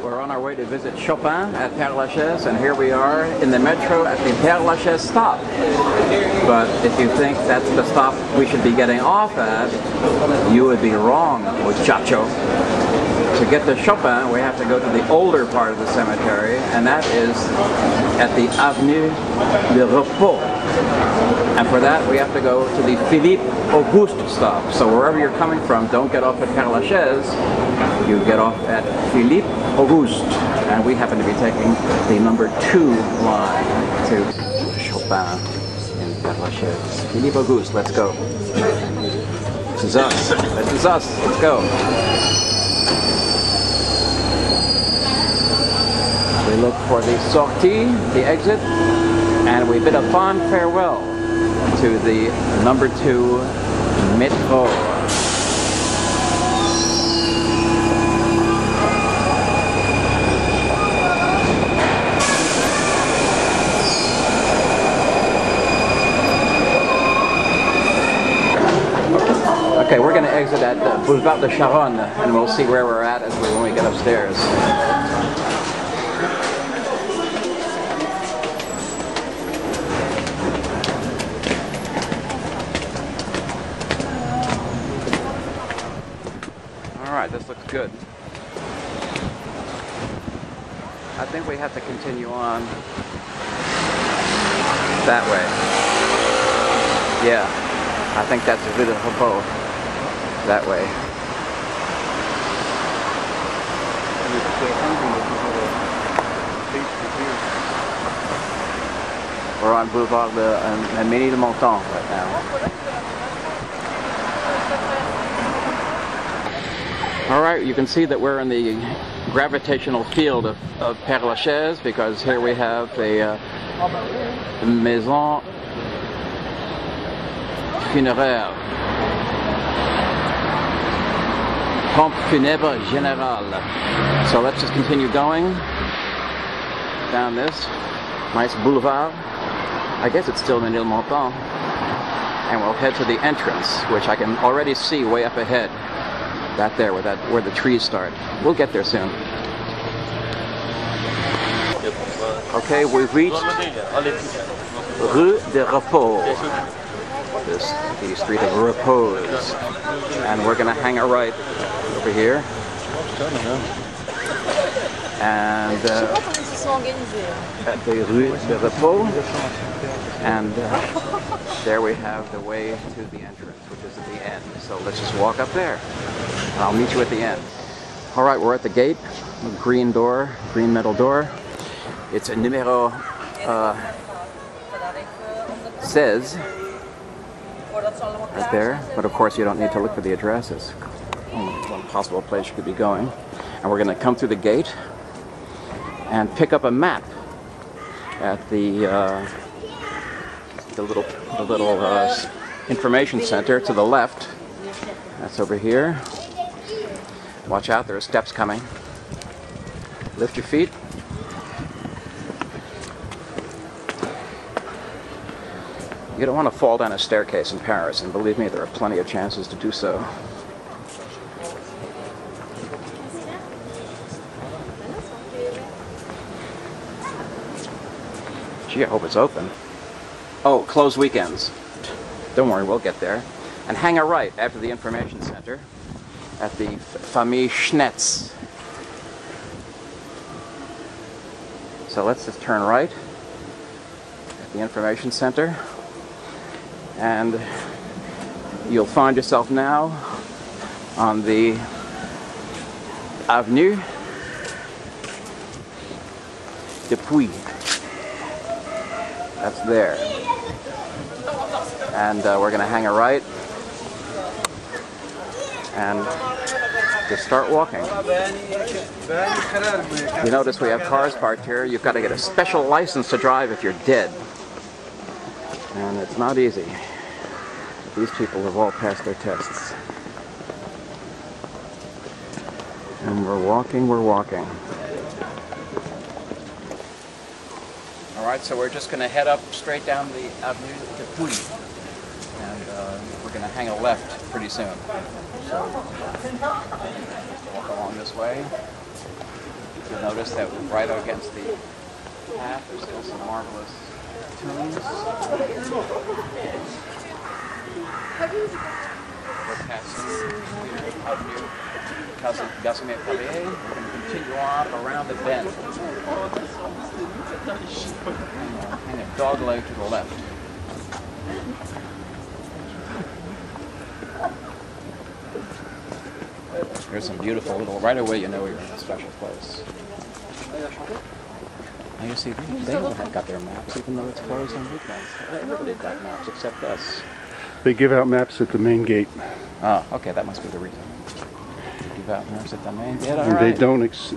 we're on our way to visit Chopin at Père Lachaise, and here we are in the metro at the Père Lachaise stop. But if you think that's the stop we should be getting off at, you would be wrong, muchacho. To get to Chopin, we have to go to the older part of the cemetery, and that is at the Avenue de Repos. And for that, we have to go to the Philippe Auguste stop. So wherever you're coming from, don't get off at Père Lachaise. You get off at Philippe Auguste. And we happen to be taking the number 2 line to Chopin in Père Lachaise. Philippe Auguste, let's go. This is us. This is us. Let's go. We look for the sortie, the exit, and we bid a fond farewell to the number 2 metro. Okay, we're going to exit at Boulevard de Charonne, and we'll see where we're at when we get upstairs. Alright, this looks good. I think we have to continue on that way. Yeah, I think that's a bit of a bow. That way. We're on Boulevard de Ménilmontant right now. Alright, you can see that we're in the gravitational field of Père Lachaise, because here we have a maison funéraire. Pompe funèbre générale. So let's just continue going down this nice boulevard. I guess it's still Ménilmontant. And we'll head to the entrance, which I can already see way up ahead. That there, where the trees start. We'll get there soon. Okay, we've reached Rue de Repos. The street of repose. And we're going to hang a right over here. And at the Rue de Repos. And there we have the way to the entrance, which is at the end. So let's just walk up there. And I'll meet you at the end. Alright, we're at the gate. Green door, green metal door. It's a numero 16. Right there, but of course you don't need to look for the addresses. Only one possible place you could be going. And we're going to come through the gate and pick up a map at the little information center to the left. That's over here. Watch out, there are steps coming. Lift your feet. You don't want to fall down a staircase in Paris, and believe me, there are plenty of chances to do so. Gee, I hope it's open. Oh, closed weekends. Don't worry, we'll get there. And hang a right after the information center at the Famille Schnetz. So let's just turn right at the information center. And you'll find yourself now on the Avenue de Puy. That's there. And we're going to hang a right and just start walking. You notice we have cars parked here. You've got to get a special license to drive if you're dead. And it's not easy. These people have all passed their tests. And we're walking, we're walking. Alright, so we're just going to head up straight down the Avenue de Puy. And we're going to hang a left pretty soon. So, walk along this way. You'll notice that right against the path, there's still some marvelous tunes. We're passing Avenue Casimir Pallier. We're going to continue on around the bend. And a dog leg to the left. There's some beautiful little, right away you know you're in a special place. Now you see, they all have got their maps, even though it's closed on weekends. Everybody's got maps except us. They give out maps at the main gate. Oh, okay, that must be the reason. Give out maps at the main gate, all And right.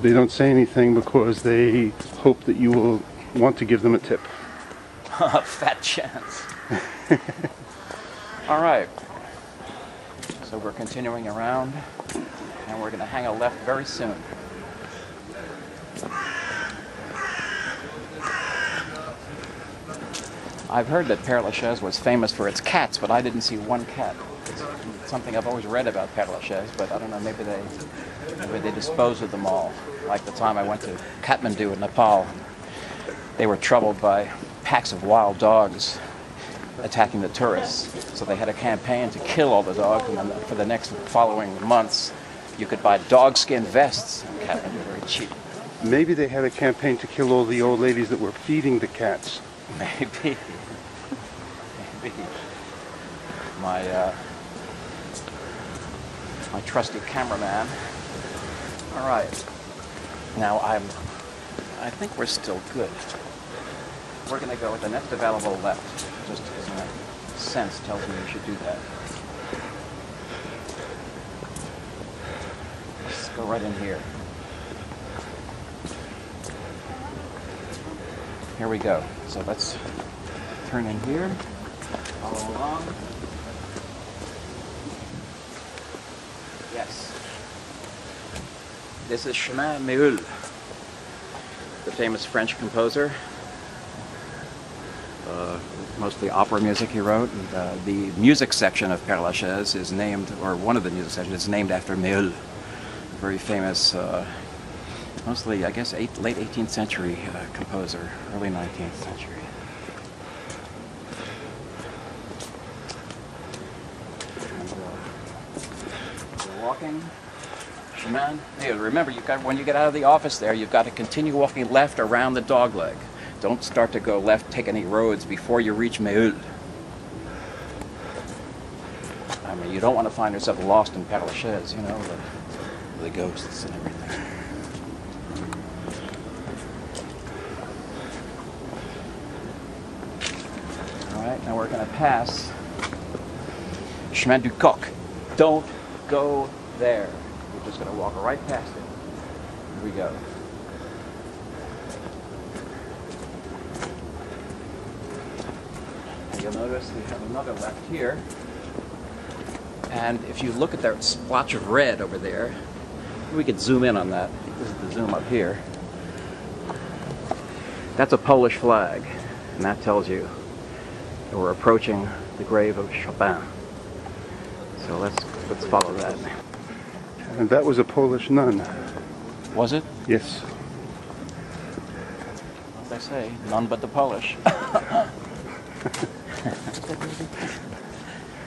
they don't say anything because they hope that you will want to give them a tip. Fat chance. All right. So we're continuing around, and we're going to hang a left very soon. I've heard that Père Lachaise was famous for its cats, but I didn't see one cat. It's something I've always read about Père Lachaise, but I don't know, maybe they disposed of them all. Like the time I went to Kathmandu in Nepal, they were troubled by packs of wild dogs attacking the tourists. So they had a campaign to kill all the dogs, and then for the next following months, you could buy dog-skin vests in Kathmandu very cheap. Maybe they had a campaign to kill all the old ladies that were feeding the cats. Maybe. My trusty cameraman. All right. Now I think we're still good. We're going to go with the next available left. Just as my sense tells me we should do that. Let's go right in here. Here we go. So let's turn in here. Follow along. Yes. This is Chopin Méhul, the famous French composer. Mostly opera music he wrote. And, the music section of Père Lachaise is named, or one of the music sections is named after Méhul, a very famous, mostly, I guess, late 18th century composer, early 19th century. We're walking. Chemin. Hey, remember, when you get out of the office there, you've got to continue walking left around the dog leg. Don't start to go left, take any roads before you reach Méhul. I mean, you don't want to find yourself lost in Père Lachaise, you know, the ghosts and everything. All right, now we're going to pass Chemin du Coq. Don't go there. We're just going to walk right past it. Here we go. You'll notice we have another left here. And if you look at that splotch of red over there, we could zoom in on that. This is the zoom up here. That's a Polish flag, and that tells you that we're approaching the grave of Chopin. So let's follow that. And that was a Polish nun. Was it? Yes. As I say, none but the Polish.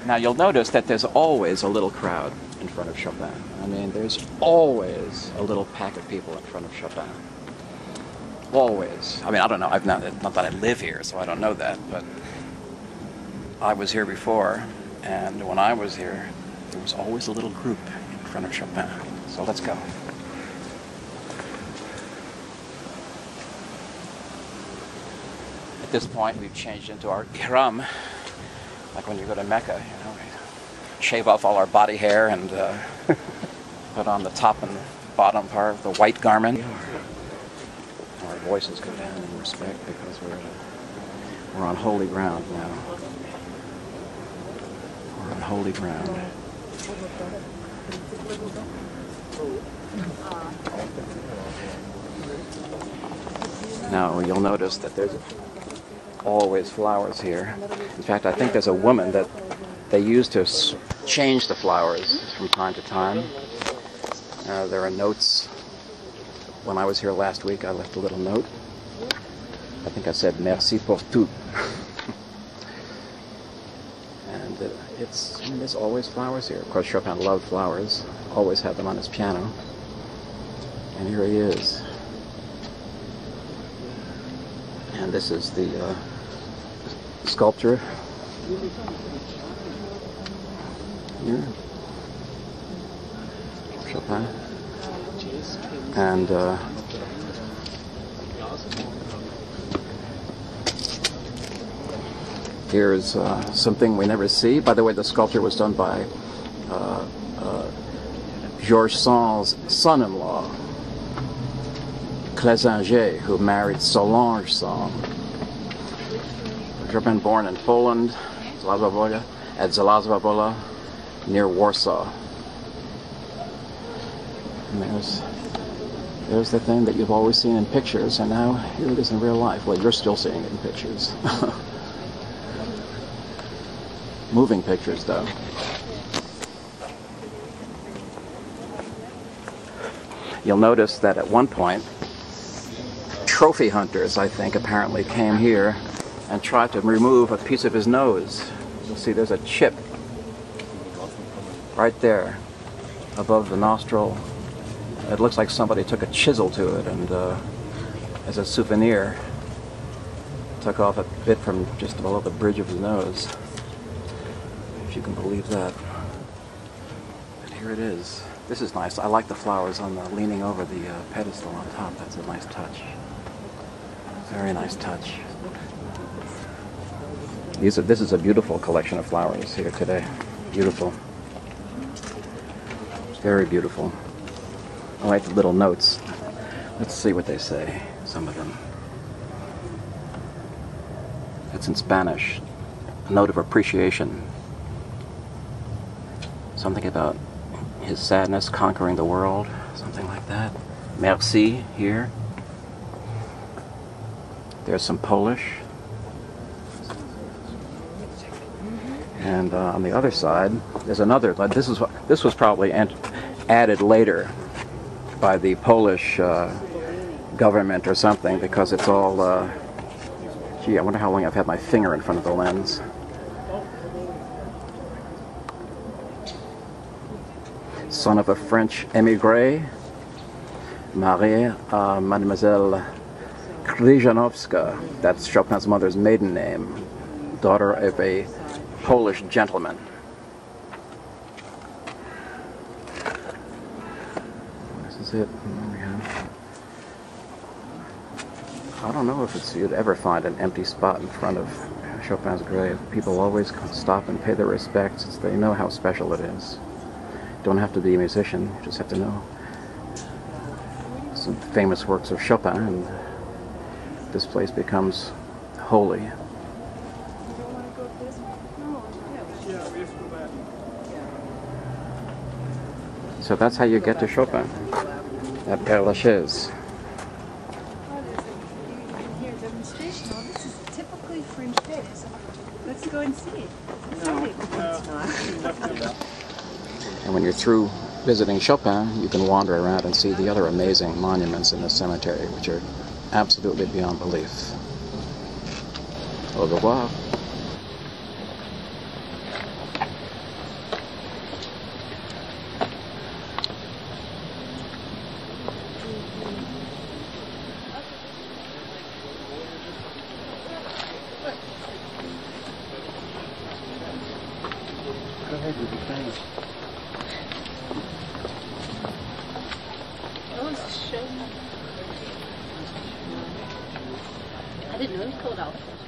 Now you'll notice that there's always a little crowd in front of Chopin. I mean, there's always a little pack of people in front of Chopin. Always. I mean, I don't know. Not that I live here, so I don't know that. But I was here before, and when I was here, there was always a little group in front of Chopin. So let's go. At this point, we've changed into our ihram, like when you go to Mecca, you know, we shave off all our body hair and put on the top and bottom part of the white garment. Our voices go down in respect because we're on holy ground now. We're on holy ground. Now you'll notice that there's always flowers here. In fact, I think there's a woman that they use to change the flowers from time to time. There are notes when I was here last week, I left a little note. I think I said merci pour tout. And there's always flowers here. Of course, Chopin loved flowers. Always had them on his piano. And here he is. And this is the sculpture here. Chopin. And here's something we never see. By the way, the sculpture was done by Georges Sand's son-in-law, Clésinger, who married Solange Sand. Chopin born in Poland, at Zalazowola, near Warsaw. And there's the thing that you've always seen in pictures, and now here it is in real life. Well, you're still seeing it in pictures. Moving pictures, though. You'll notice that at one point, trophy hunters, I think, apparently came here and tried to remove a piece of his nose. You'll see there's a chip right there above the nostril. It looks like somebody took a chisel to it and, as a souvenir, took off a bit from just below the bridge of his nose. If you can believe that. And here it is. This is nice. I like the flowers on the leaning over the pedestal on top. That's a nice touch. Very nice touch. This is a beautiful collection of flowers here today. Beautiful. Very beautiful. I like the little notes. Let's see what they say, some of them. It's in Spanish. A note of appreciation. Something about his sadness conquering the world. Something like that. Merci here. There's some Polish. And on the other side, there's another. This was probably added later by the Polish government or something, because it's all. Gee, I wonder how long I've had my finger in front of the lens. Son of a French émigré, Marie Mademoiselle Krzyżanowska. That's Chopin's mother's maiden name. Daughter of a Polish gentleman. This is it. I don't know if you'd ever find an empty spot in front of Chopin's grave. People always stop and pay their respects. They know how special it is. You don't have to be a musician. You just have to know some famous works of Chopin, and this place becomes holy. So that's how you get to Chopin, at Père Lachaise. This is typically French days. Let's go and see. And when you're through visiting Chopin, you can wander around and see the other amazing monuments in the cemetery, which are absolutely beyond belief. Au revoir. Go ahead, you'll be famous. I didn't know it was called Alfred.